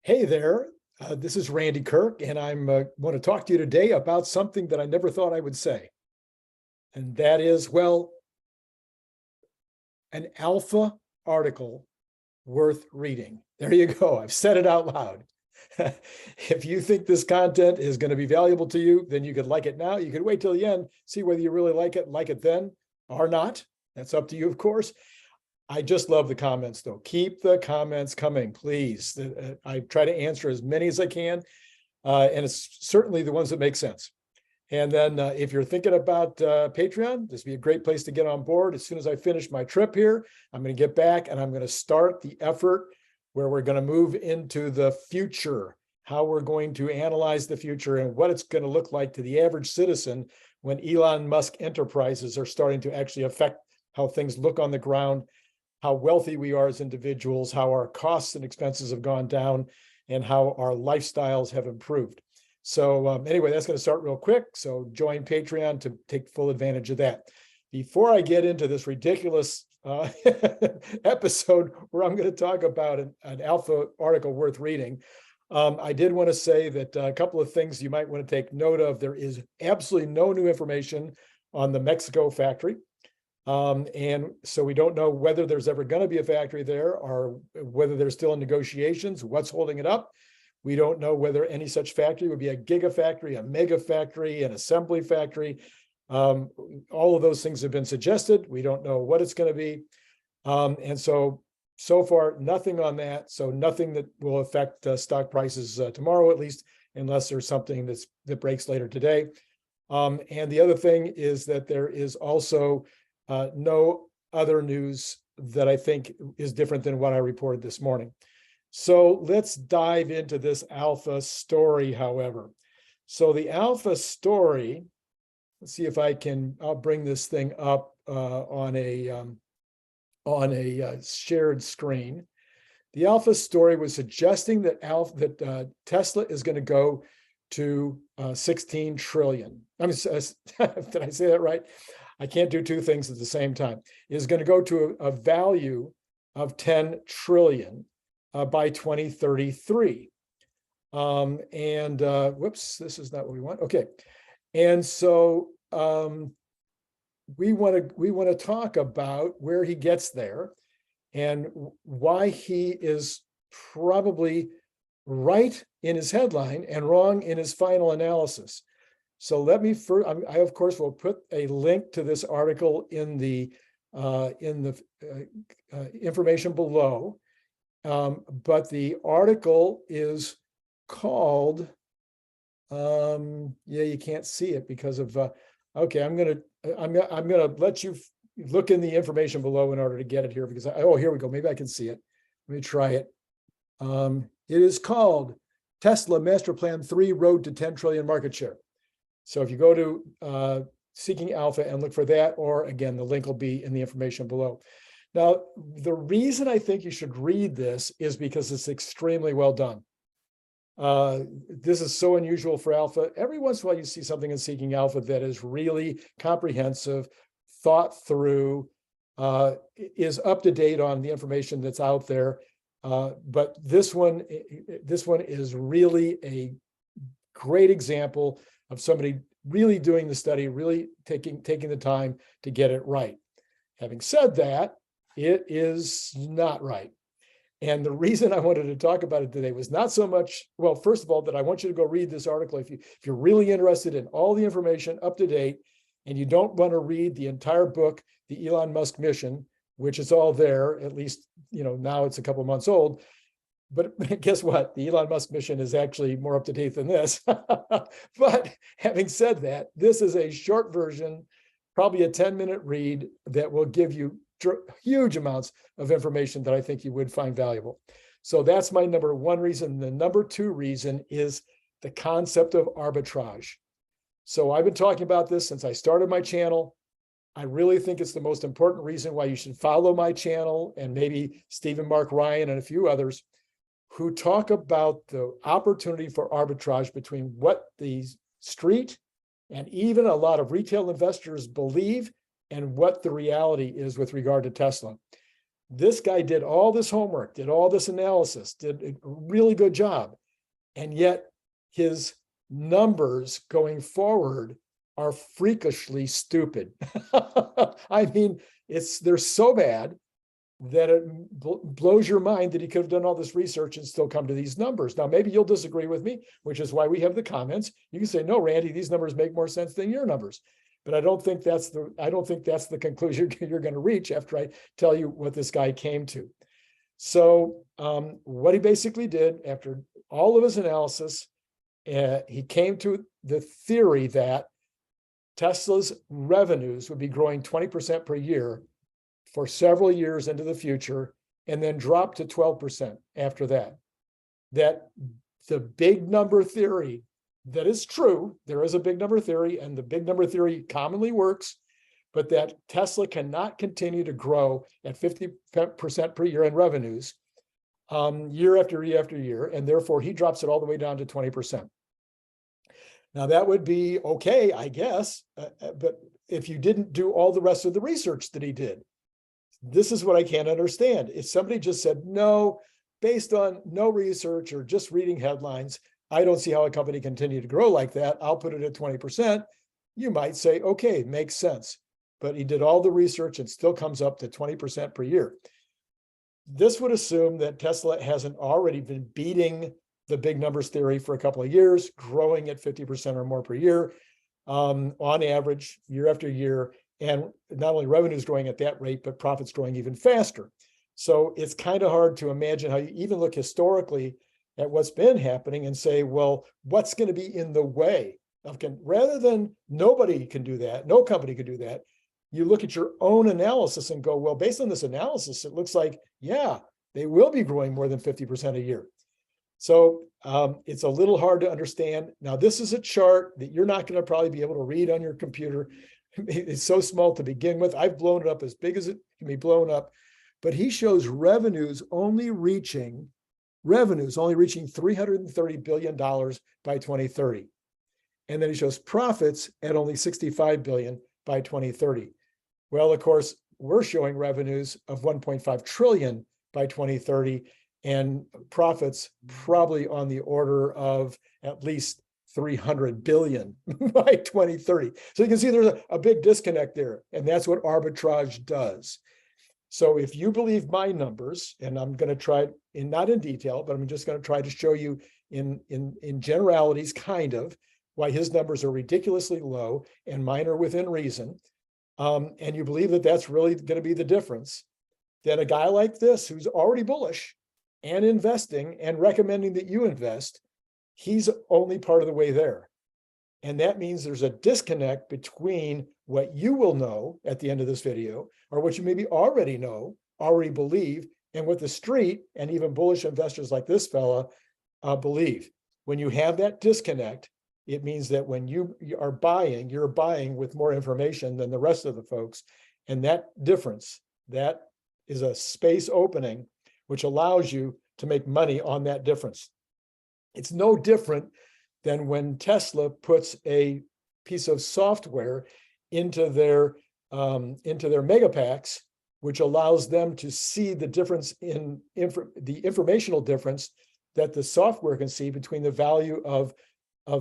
Hey there, this is Randy Kirk, and I'm want to talk to you today about something that I never thought I would say. And that is, well, an alpha article worth reading. There you go. I've said it out loud. If you think this content is going to be valuable to you, then you could like it now. You could wait till the end, see whether you really like it then or not. That's up to you, of course. I just love the comments, though. Keep the comments coming, please. I try to answer as many as I can, and it's certainly the ones that make sense. And then if you're thinking about Patreon, this would be a great place to get on board. As soon as I finish my trip here, I'm going to get back and I'm going to start the effort where we're going to move into the future, how we're going to analyze the future and what it's going to look like to the average citizen when Elon Musk enterprises are starting to actually affect how things look on the ground, how wealthy we are as individuals, how our costs and expenses have gone down, and how our lifestyles have improved. So anyway, that's going to start real quick. So join Patreon to take full advantage of that. Before I get into this ridiculous episode where I'm going to talk about an alpha article worth reading, I did want to say that a couple of things you might want to take note of. There is absolutely no new information on the Mexico factory. And so we don't know whether there's ever going to be a factory there or whether they're still in negotiations, what's holding it up. We don't know whether any such factory would be a gigafactory, a mega factory, an assembly factory. All of those things have been suggested. We don't know what it's going to be. And so far, nothing on that. So nothing that will affect stock prices tomorrow, at least, unless there's something that breaks later today. And the other thing is that there is also no other news that I think is different than what I reported this morning. So let's dive into this alpha story, however. So the alpha story, let's see if I'll bring this thing up on a shared screen. The alpha story was suggesting that Tesla is going to go to 16 trillion. I mean, did I say that right? I can't do two things at the same time. Is going to go to a value of 10 trillion by 2033. Whoops, this is not what we want. Okay. And so we want to talk about where he gets there and why he is probably right in his headline and wrong in his final analysis. So let me first, I of course will put a link to this article in the information below. But the article is called, yeah, you can't see it because of, okay, I'm gonna let you look in the information below in order to get it here because oh, here we go. Maybe I can see it. Let me try it. It is called Tesla Master Plan 3 Road to 10 Trillion Market Share. So if you go to Seeking Alpha and look for that, or again, the link will be in the information below. Now, the reason I think you should read this is because it's extremely well done. This is so unusual for Alpha. Every once in a while, you see something in Seeking Alpha that is really comprehensive, thought through, is up to date on the information that's out there. But this one is really a great example of somebody really doing the study, really taking the time to get it right. Having said that, it is not right. And the reason I wanted to talk about it today was not so much, well, first of all, that I want you to go read this article. If you're really interested in all the information up to date, and you don't want to read the entire book, The Elon Musk Mission, which is all there, at least, now it's a couple months old. But guess what? The Elon Musk mission is actually more up to date than this. But having said that, this is a short version, probably a 10-minute read that will give you huge amounts of information that I think you would find valuable. So that's my number one reason. The number two reason is the concept of arbitrage. So I've been talking about this since I started my channel. I really think it's the most important reason why you should follow my channel and maybe Stephen Mark Ryan and a few others who talk about the opportunity for arbitrage between what the street and even a lot of retail investors believe and what the reality is with regard to Tesla. This guy did all this homework, did all this analysis, did a really good job. And yet his numbers going forward are freakishly stupid. I mean, they're so bad that it blows your mind that he could have done all this research and still come to these numbers. Now, maybe you'll disagree with me, which is why we have the comments. You can say, no, Randy, these numbers make more sense than your numbers. But I don't think that's the conclusion you're going to reach after I tell you what this guy came to. So what he basically did after all of his analysis, he came to the theory that Tesla's revenues would be growing 20% per year for several years into the future, and then drop to 12% after that. That the big number theory, that is true, there is a big number theory, and the big number theory commonly works, but that Tesla cannot continue to grow at 50% per year in revenues year after year after year, and therefore he drops it all the way down to 20%. Now that would be okay, I guess, but if you didn't do all the rest of the research that he did, this is what I can't understand. If somebody just said, no, based on no research or just reading headlines, I don't see how a company can continue to grow like that. I'll put it at 20%. You might say, okay, makes sense. But he did all the research and still comes up to 20% per year. This would assume that Tesla hasn't already been beating the big numbers theory for a couple of years, growing at 50% or more per year on average, year after year. And not only revenues growing at that rate, but profits growing even faster. So it's kind of hard to imagine how you even look historically at what's been happening and say, well, what's going to be in the way of, rather than nobody can do that, no company can do that, you look at your own analysis and go, well, based on this analysis, it looks like, yeah, they will be growing more than 50% a year. So it's a little hard to understand. Now, this is a chart that you're not going to probably be able to read on your computer. It's so small to begin with. I've blown it up as big as it can be blown up, but he shows revenues only reaching $330 billion by 2030. And then he shows profits at only $65 billion by 2030. Well, of course, we're showing revenues of 1.5 trillion by 2030 and profits probably on the order of at least 300 billion by 2030. So you can see there's a big disconnect there, and that's what arbitrage does. So if you believe my numbers, and I'm going to try not in detail, but I'm just going to try to show you in generalities kind of why his numbers are ridiculously low and mine are within reason, and you believe that that's really going to be the difference, then a guy like this who's already bullish and investing and recommending that you invest, he's only part of the way there. And that means there's a disconnect between what you will know at the end of this video, or what you maybe already know, already believe, and what the street and even bullish investors like this fella believe. When you have that disconnect, it means that when you are buying, you're buying with more information than the rest of the folks. And that difference, that is a space opening, which allows you to make money on that difference. It's no different than when Tesla puts a piece of software into their megapacks, which allows them to see the difference in the informational difference that the software can see between the value of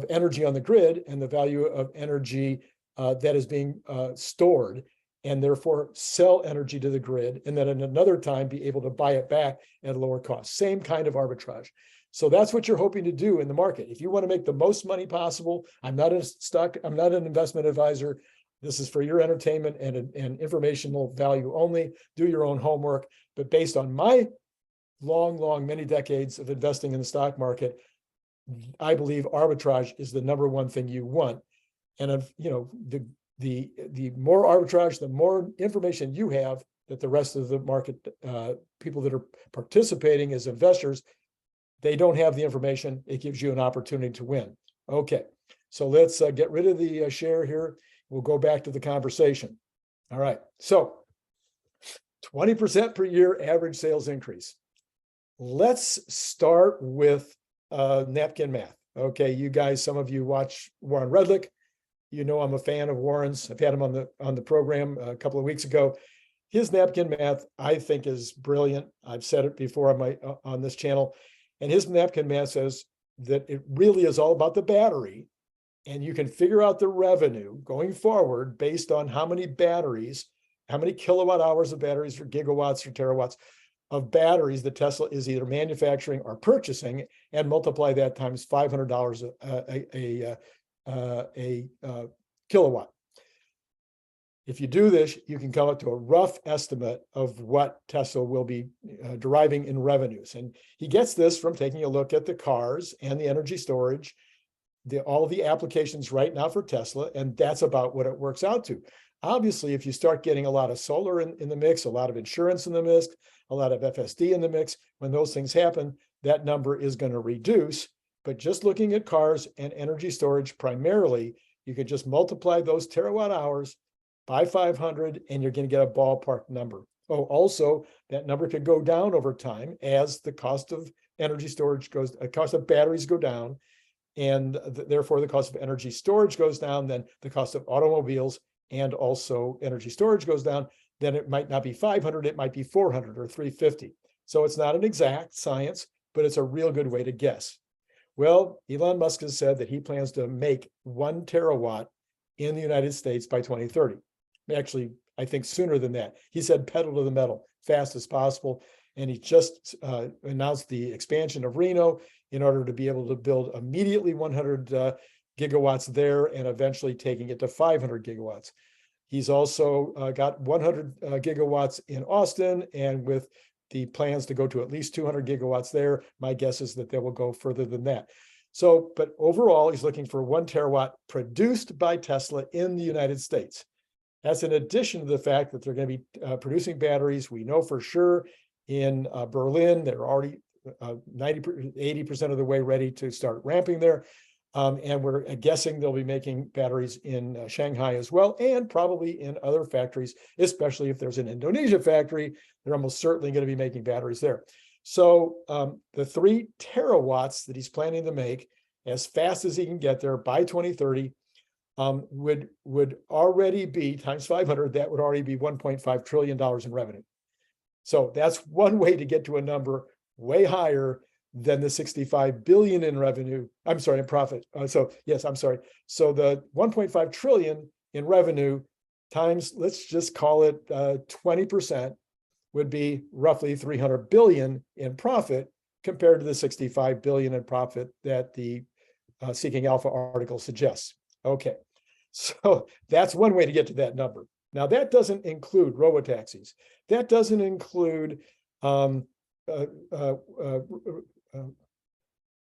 energy on the grid and the value of energy that is being stored, and therefore sell energy to the grid, and then at another time be able to buy it back at a lower cost. Same kind of arbitrage. So that's what you're hoping to do in the market. If you want to make the most money possible, I'm not an investment advisor. This is for your entertainment and informational value only. Do your own homework. But based on my many decades of investing in the stock market, I believe arbitrage is the number one thing you want. And the more arbitrage, the more information you have that the rest of the market people that are participating as investors, they don't have the information. It gives you an opportunity to win. Okay, so let's get rid of the share here. We'll go back to the conversation. All right, so 20% per year average sales increase. Let's start with napkin math. Okay, you guys, some of you watch Warren Redlick. You know I'm a fan of Warren's. I've had him on the program a couple of weeks ago. his napkin math, I think, is brilliant. I've said it before on my on this channel, and his napkin math says that it really is all about the battery, and you can figure out the revenue going forward based on how many batteries, how many kilowatt hours of batteries or gigawatts or terawatts of batteries that Tesla is either manufacturing or purchasing, and multiply that times $500 a kilowatt. If you do this, you can come up to a rough estimate of what Tesla will be deriving in revenues. And he gets this from taking a look at the cars and the energy storage, all the applications right now for Tesla, and that's about what it works out to. Obviously, if you start getting a lot of solar in the mix, a lot of insurance in the mix, a lot of FSD in the mix, when those things happen, that number is going to reduce. But just looking at cars and energy storage primarily, you can just multiply those terawatt hours by 500, and you're going to get a ballpark number. Oh, also, that number could go down over time as the cost of energy storage goes, the cost of batteries go down, and therefore the cost of energy storage goes down, then the cost of automobiles and also energy storage goes down, then it might not be 500, it might be 400 or 350. So it's not an exact science, but it's a real good way to guess. Well, Elon Musk has said that he plans to make 1 terawatt in the United States by 2030. Actually, I think sooner than that. He said pedal to the metal, fast as possible. And he just announced the expansion of Reno in order to be able to build immediately 100 gigawatts there, and eventually taking it to 500 gigawatts. He's also got 100 gigawatts in Austin, and with the plans to go to at least 200 gigawatts there, my guess is that they will go further than that. So, but overall, he's looking for 1 terawatt produced by Tesla in the United States. That's in addition to the fact that they're going to be producing batteries. We know for sure in Berlin, they're already 80% of the way ready to start ramping there. And we're guessing they'll be making batteries in Shanghai as well, and probably in other factories, especially if there's an Indonesia factory, they're almost certainly going to be making batteries there. So the 3 terawatts that he's planning to make as fast as he can get there by 2030 would already be times 500, that would already be $1.5 trillion in revenue. So that's one way to get to a number way higher than the 65 billion in revenue. I'm sorry, in profit. So yes, I'm sorry. So the 1.5 trillion in revenue times, let's just call it 20%, would be roughly 300 billion in profit compared to the 65 billion in profit that the Seeking Alpha article suggests. Okay, so that's one way to get to that number. Now that doesn't include robotaxis. That doesn't include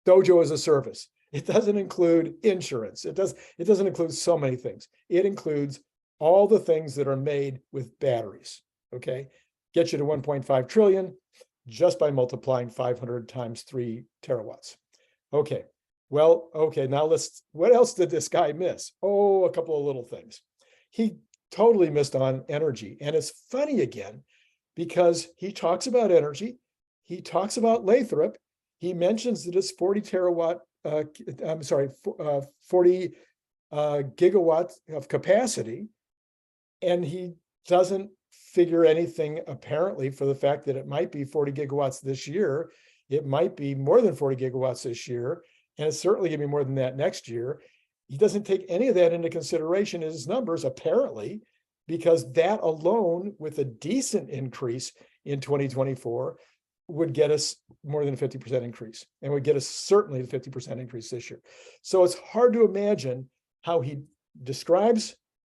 Dojo as a service. It doesn't include insurance. It doesn't include so many things. It includes all the things that are made with batteries. Okay, get you to 1.5 trillion just by multiplying 500 times 3 terawatts. Okay, well, okay, now what else did this guy miss? Oh, a couple of little things. He totally missed on energy. And it's funny again, because he talks about energy. He talks about Lathrop. He mentions that it's 40 gigawatts of capacity. And he doesn't figure anything apparently for the fact that it might be 40 gigawatts this year. It might be more than 40 gigawatts this year. And it's certainly going to be more than that next year. He doesn't take any of that into consideration in his numbers, apparently, because that alone, with a decent increase in 2024, would get us more than a 50% increase, and would get us certainly a 50% increase this year. So it's hard to imagine how he describes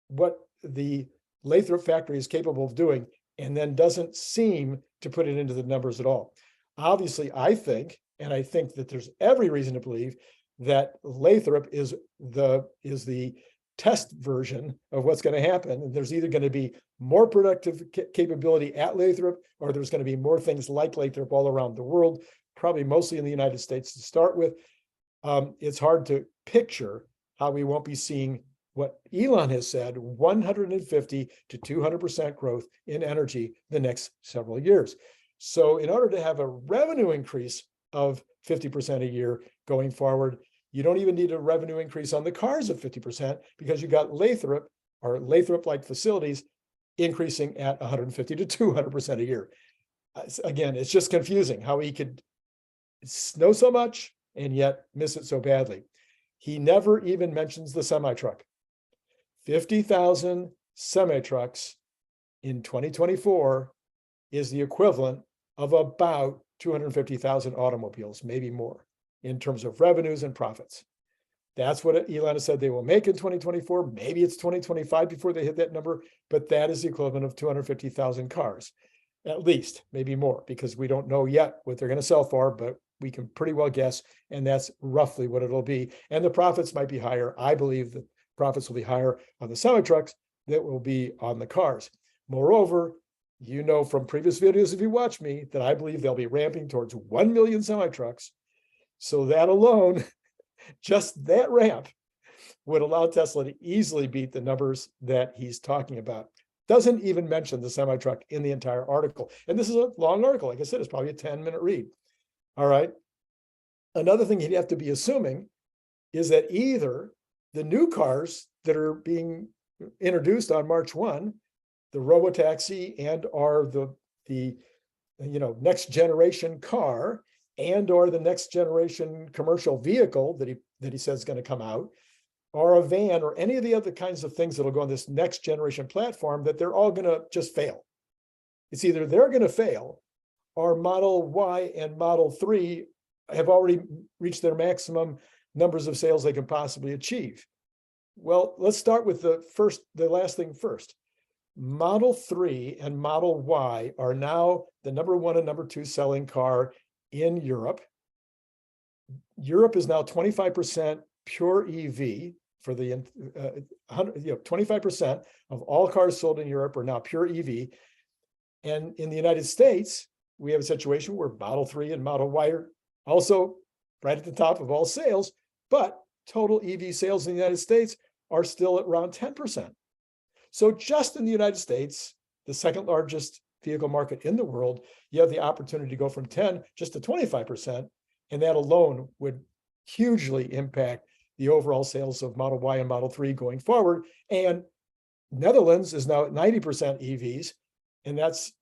what the Lathrop factory is capable of doing, and then doesn't seem to put it into the numbers at all. Obviously, I think that there's every reason to believe that Lathrop is the test version of what's going to happen. And there's either going to be more productive capability at Lathrop, or there's going to be more things like Lathrop all around the world, probably mostly in the United States to start with. It's hard to picture how we won't be seeing what Elon has said, 150 to 200% growth in energy the next several years. So in order to have a revenue increase of 50% a year going forward, you don't even need a revenue increase on the cars of 50%, because you got Lathrop or Lathrop-like facilities increasing at 150 to 200% a year. Again, it's just confusing how he could know so much and yet miss it so badly. He never even mentions the semi-truck. 50,000 semi-trucks in 2024 is the equivalent of about 250,000 automobiles, maybe more, in terms of revenues and profits. That's what Elon has said they will make in 2024. Maybe it's 2025 before they hit that number, but that is the equivalent of 250,000 cars, at least, maybe more, because we don't know yet what they're going to sell for, but we can pretty well guess, and that's roughly what it'll be. And the profits might be higher. I believe the profits will be higher on the semi-trucks that will be on the cars. Moreover, you know from previous videos, if you watch me, that I believe they'll be ramping towards 1 million semi-trucks. So that alone, just that ramp would allow Tesla to easily beat the numbers that he's talking about. Doesn't even mention the semi-truck in the entire article. And this is a long article. Like I said, it's probably a 10-minute read. All right. Another thing he'd have to be assuming is that either the new cars that are being introduced on March 1, the robotaxi and are the next generation car and or the next generation commercial vehicle that he says is going to come out, or a van or any of the other kinds of things that'll go on this next generation platform, that they're all going to just fail. It's either they're going to fail or Model Y and Model 3 have already reached their maximum numbers of sales they can possibly achieve. Well, let's start with the last thing first. Model 3 and Model Y are now the number 1 and number 2 selling car in Europe. Europe is now 25% pure EV for the 25% of all cars sold in Europe are now pure EV. And in the United States, we have a situation where Model 3 and Model Y are also right at the top of all sales, but total EV sales in the United States are still at around 10%. So just in the United States, the second largest vehicle market in the world, you have the opportunity to go from 10 just to 25%, and that alone would hugely impact the overall sales of Model Y and Model 3 going forward. And Netherlands is now at 90% EVs, and that's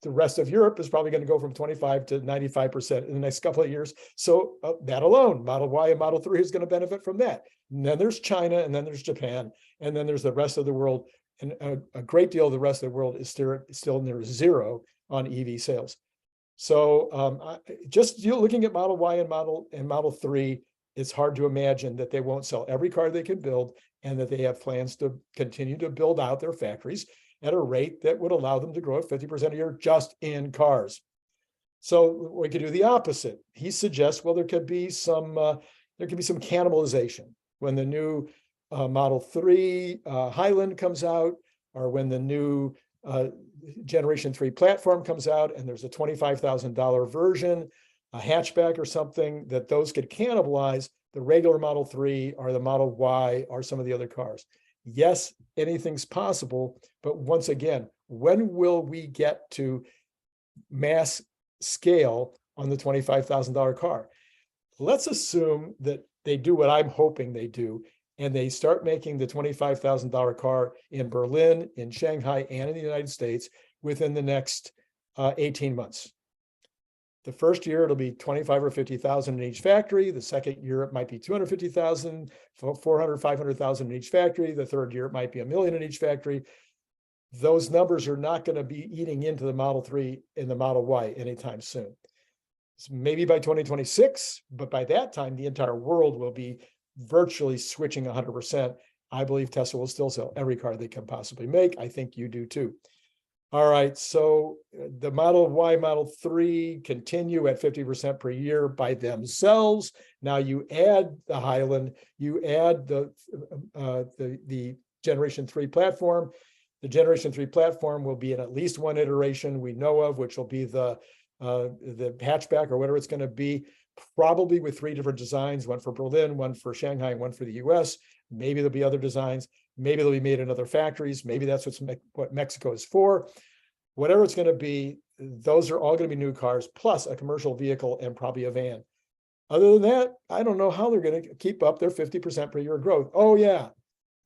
the rest of Europe is probably going to go from 25 to 95% in the next couple of years. So that alone, Model Y and Model 3 is going to benefit from that. And then there's China, and then there's Japan, and then there's the rest of the world. And a great deal of the rest of the world is still near zero on EV sales. So just looking at Model Y and Model 3, it's hard to imagine that they won't sell every car they can build, and that they have plans to continue to build out their factories at a rate that would allow them to grow at 50% a year just in cars. So we could do the opposite. He suggests, well, there could be some cannibalization when the new Model 3 Highland comes out, or when the new Generation 3 platform comes out, and there's a $25,000 version, a hatchback or something, that those could cannibalize the regular Model 3 or the Model Y or some of the other cars. Yes, anything's possible, but once again, when will we get to mass scale on the $25,000 car? Let's assume that they do what I'm hoping they do, and they start making the $25,000 car in Berlin, in Shanghai, and in the United States within the next 18 months. The first year, it'll be 25 or 50,000 in each factory. The second year, it might be 250,000, 400, 500,000 in each factory. The third year, it might be 1 million in each factory. Those numbers are not going to be eating into the Model 3 and the Model Y anytime soon. So maybe by 2026, but by that time, the entire world will be virtually switching 100%. I believe Tesla will still sell every car they can possibly make. I think you do too. All right, so the Model Y, Model 3 continue at 50% per year by themselves. Now you add the Highland, you add the Generation 3 platform. The Generation 3 platform will be in at least one iteration we know of, which will be the hatchback or whatever it's going to be, probably with 3 different designs, one for Berlin, one for Shanghai, and one for the US. Maybe there'll be other designs. Maybe they'll be made in other factories. Maybe that's what Mexico is for. Whatever it's going to be, those are all going to be new cars, plus a commercial vehicle and probably a van. Other than that, I don't know how they're going to keep up their 50% per year growth. Oh, yeah.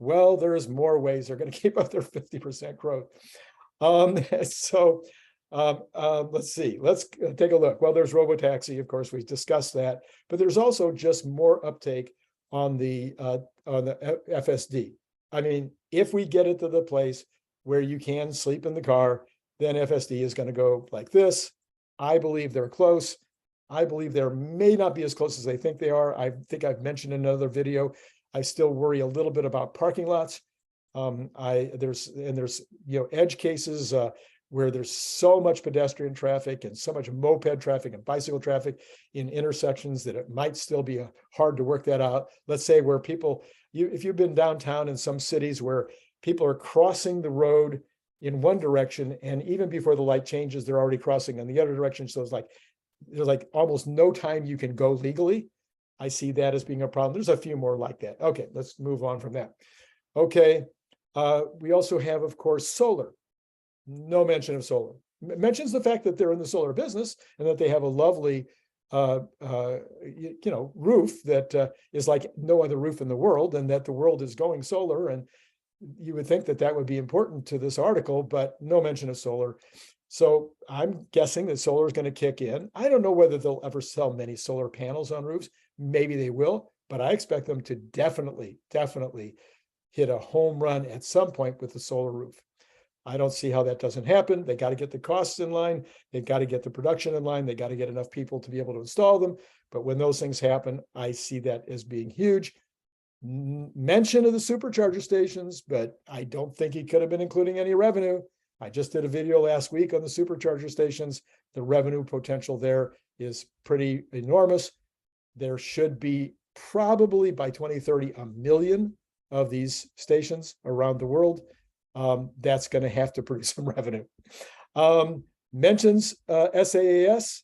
Well, there's more ways they're going to keep up their 50% growth. So let's see. Let's take a look. Well, there's robotaxi, of course, we discussed that, but there's also just more uptake on the FSD. I mean, if we get it to the place where you can sleep in the car, then FSD is going to go like this. I believe they're close. I believe there may not be as close as they think they are. I think I've mentioned in another video, I still worry a little bit about parking lots. There's edge cases where there's so much pedestrian traffic and so much moped traffic and bicycle traffic in intersections that it might still be hard to work that out. Let's say where people, if you've been downtown in some cities where people are crossing the road in one direction, and even before the light changes, they're already crossing in the other direction. So there's like almost no time you can go legally. I see that as being a problem. There's a few more like that. Okay, let's move on from that. Okay, we also have, of course, solar. No mention of solar. Mentions the fact that they're in the solar business and that they have a lovely, roof that is like no other roof in the world, and that the world is going solar. And you would think that that would be important to this article, but no mention of solar. So I'm guessing that solar is going to kick in. I don't know whether they'll ever sell many solar panels on roofs. Maybe they will, but I expect them to definitely hit a home run at some point with the solar roof. I don't see how that doesn't happen. They got to get the costs in line. They've got to get the production in line. They got to get enough people to be able to install them. But when those things happen, I see that as being huge. Mention of the supercharger stations, but I don't think he could have been including any revenue. I just did a video last week on the supercharger stations. The revenue potential there is pretty enormous. There should be probably by 2030 a million of these stations around the world. That's going to have to produce some revenue. Mentions SaaS,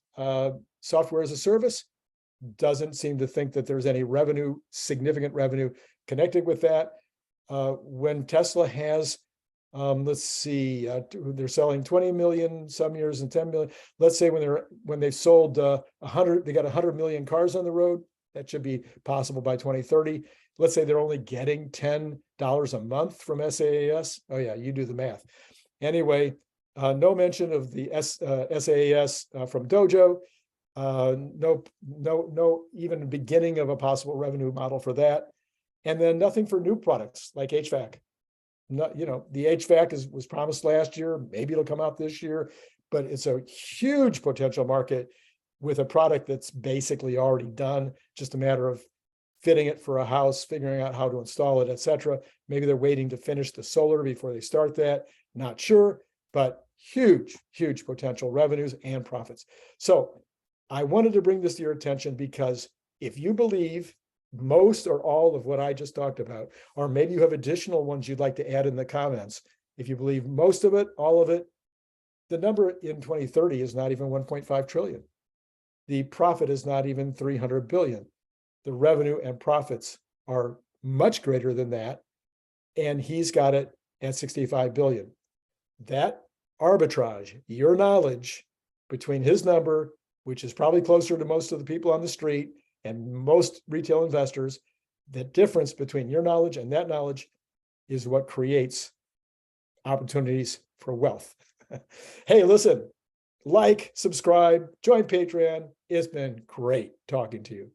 software as a service. Doesn't seem to think that there's any revenue, significant revenue connected with that. When Tesla has, let's see, they're selling 20 million some years and 10 million. Let's say when they've sold 100, they got 100 million cars on the road. That should be possible by 2030. Let's say they're only getting $10 a month from SaaS. Oh yeah, you do the math. Anyway, no mention of the SaaS from Dojo. No even beginning of a possible revenue model for that. And then nothing for new products like HVAC. The HVAC was promised last year. Maybe it'll come out this year, but it's a huge potential market with a product that's basically already done. Just a matter of fitting it for a house, figuring out how to install it, etc. Maybe they're waiting to finish the solar before they start that. Not sure, but huge potential revenues and profits. So I wanted to bring this to your attention because if you believe most or all of what I just talked about, or maybe you have additional ones you'd like to add in the comments, if you believe most of it, all of it, the number in 2030 is not even 1.5 trillion. The profit is not even 300 billion. The revenue and profits are much greater than that. And he's got it at 65 billion. That arbitrage, your knowledge between his number, which is probably closer to most of the people on the street and most retail investors, the difference between your knowledge and that knowledge is what creates opportunities for wealth. Hey, listen, like, subscribe, join Patreon. It's been great talking to you.